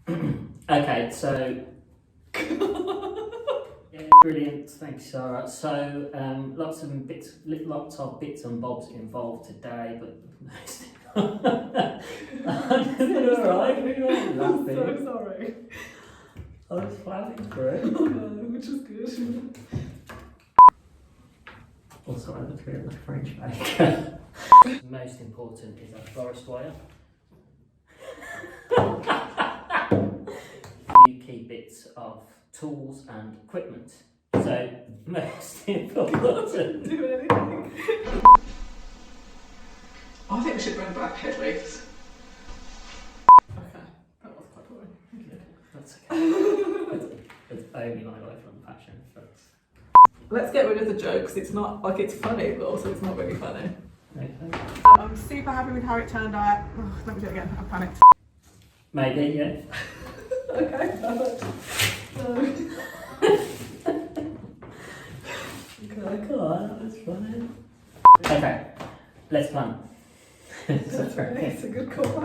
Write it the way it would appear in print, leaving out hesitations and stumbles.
Okay, so yeah, brilliant. Thanks, Sarah. So lots of bits and bobs involved today, but most. I'm doing all right. We weren't laughing. I'm so sorry. I was flying through. Which is good. Also, I'm a French baker. Most important is that florist wire. Few key bits of tools and equipment. So, most important. Do anything. I think we should bring back head wreaths. Okay, that was quite boring. That's okay. It's only my lifelong passion. Let's get rid of the jokes. It's not like it's funny, but also it's not really funny. Okay. I'm super happy with how it turned out. Oh, let me do it again. I panicked. Maybe, yeah. Okay, perfect. Come on, that was funny. Okay, let's plan. It's a good call.